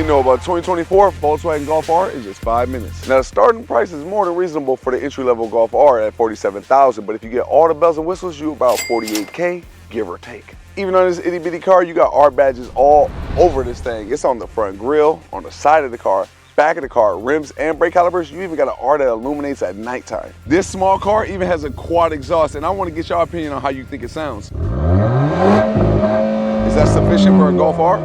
need to know about 2024 Volkswagen Golf R in just 5 minutes. Now, the starting price is more than reasonable for the entry-level Golf R at $47,000, but if you get all the bells and whistles, you're about $48K, give or take. Even on this itty bitty car, you got R badges all over this thing. It's on the front grille, on the side of the car, back of the car, rims and brake calipers. You even got an R that illuminates at nighttime. This small car even has a quad exhaust, and I want to get your opinion on how you think it sounds. Is that sufficient for a Golf R?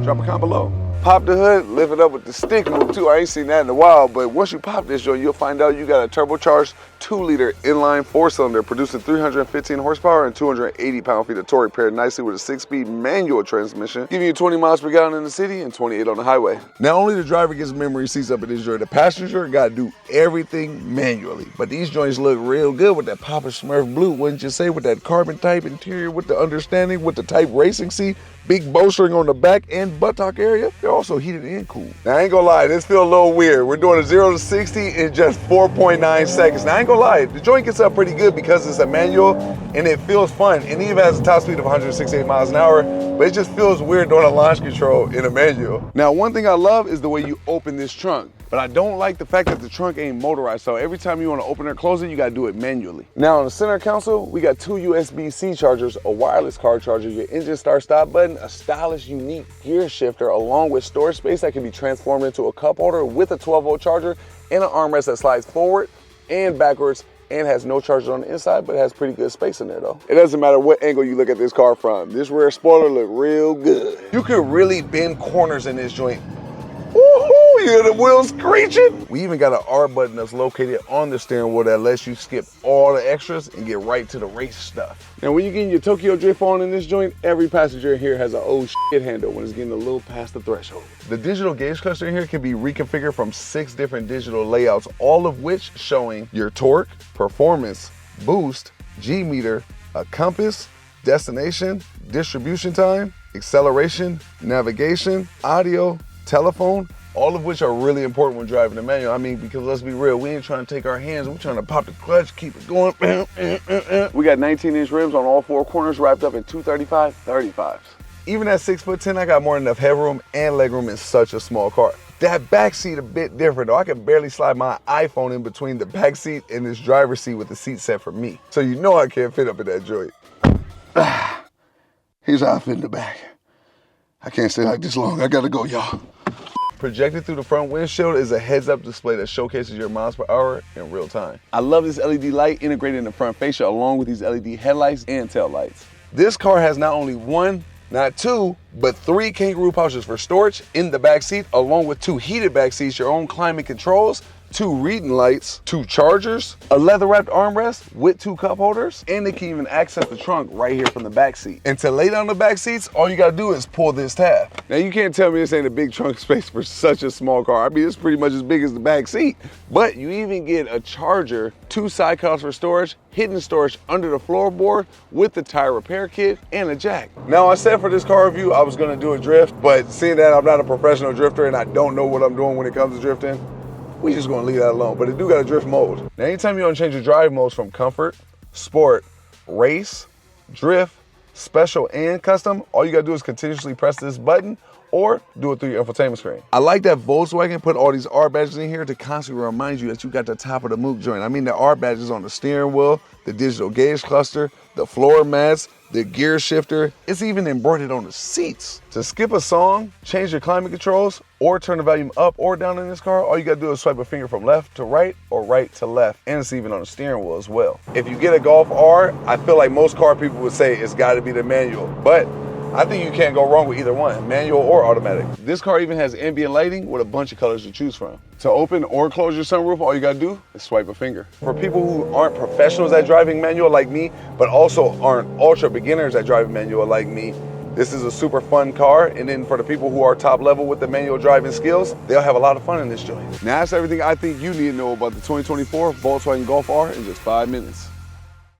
Drop a comment below. Pop the hood, lift it up with the stick move too. I ain't seen that in a while, but once you pop this joint, you'll find out you got a turbocharged 2-liter inline 4-cylinder producing 315 horsepower and 280 pound-feet of torque, paired nicely with a 6-speed manual transmission, giving you 20 miles per gallon in the city and 28 on the highway. Not only the driver gets memory seats up in this joint, the passenger got to do everything manually. But these joints look real good with that Papa Smurf blue, wouldn't you say, with that carbon type interior, with the understanding, with the type racing seat, big bowstring on the back and buttock area. They're also heated and cooled. Now, I ain't gonna lie, this feels a little weird. We're doing a 0 to 60 in just 4.9 seconds. Now, I ain't gonna lie, the joint gets up pretty good because it's a manual and it feels fun. And it even has a top speed of 168 miles an hour, but it just feels weird doing a launch control in a manual. Now, one thing I love is the way you open this trunk, but I don't like the fact that the trunk ain't motorized. So every time you wanna open or close it, you gotta do it manually. Now, on the center console, we got 2 USB-C chargers, a wireless car charger, your engine start-stop button, a stylish, unique gear shifter, along with storage space that can be transformed into a cup holder with a 12-volt charger and an armrest that slides forward and backwards and has no chargers on the inside, but it has pretty good space in there though. It doesn't matter what angle you look at this car from. This rear spoiler look real good. You could really bend corners in this joint. Woohoo, you hear the wheels screeching? We even got an R button that's located on the steering wheel that lets you skip all the extras and get right to the race stuff. Now, when you're getting your Tokyo Drift on in this joint, every passenger in here has an oh shit handle when it's getting a little past the threshold. The digital gauge cluster in here can be reconfigured from 6 different digital layouts, all of which showing your torque, performance, boost, G-meter, a compass, destination, distribution time, acceleration, navigation, audio, telephone, all of which are really important when driving a manual. I mean, because let's be real, we ain't trying to take our hands, we're trying to pop the clutch, keep it going. We got 19-inch rims on all 4 corners wrapped up in 235 35s. Even at 6'10", I got more than enough headroom and legroom in such a small car. That back seat a bit different though. I can barely slide my iPhone in between the back seat and this driver's seat with the seat set for me. So you know I can't fit up in that joint. Here's how I fit in the back. I can't stay like this long. I gotta go, y'all. Projected through the front windshield is a heads-up display that showcases your miles per hour in real time. I love this LED light integrated in the front fascia along with these LED headlights and tail lights. This car has not only 1, not 2, but 3 kangaroo pouches for storage in the back seat, along with 2 heated back seats, your own climate controls, 2 reading lights, 2 chargers, a leather-wrapped armrest with 2 cup holders, and they can even access the trunk right here from the back seat. And to lay down the back seats, all you gotta do is pull this tab. Now you can't tell me this ain't a big trunk space for such a small car. I mean, it's pretty much as big as the back seat. But you even get a charger, 2 side cups for storage, hidden storage under the floorboard with the tire repair kit and a jack. Now, I said for this car review, I was gonna do a drift, but seeing that I'm not a professional drifter and I don't know what I'm doing when it comes to drifting, we just gonna leave that alone, but it do got a drift mode. Now, anytime you wanna change your drive modes from comfort, sport, race, drift, special, and custom, all you gotta do is continuously press this button or do it through your infotainment screen. I like that Volkswagen put all these R badges in here to constantly remind you that you got the top of the mook joint. I mean, the R badges on the steering wheel, the digital gauge cluster, the floor mats, the gear shifter, it's even embroidered on the seats. To skip a song, change your climate controls, or turn the volume up or down in this car, all you gotta do is swipe a finger from left to right or right to left, and it's even on the steering wheel as well. If you get a Golf R, I feel like most car people would say it's gotta be the manual, but I think you can't go wrong with either one, manual or automatic. This car even has ambient lighting with a bunch of colors to choose from. To open or close your sunroof, all you gotta do is swipe a finger. For people who aren't professionals at driving manual like me, but also aren't ultra beginners at driving manual like me, this is a super fun car. And then for the people who are top level with the manual driving skills, they'll have a lot of fun in this joint. Now, that's everything I think you need to know about the 2024 Volkswagen Golf R in just 5 minutes.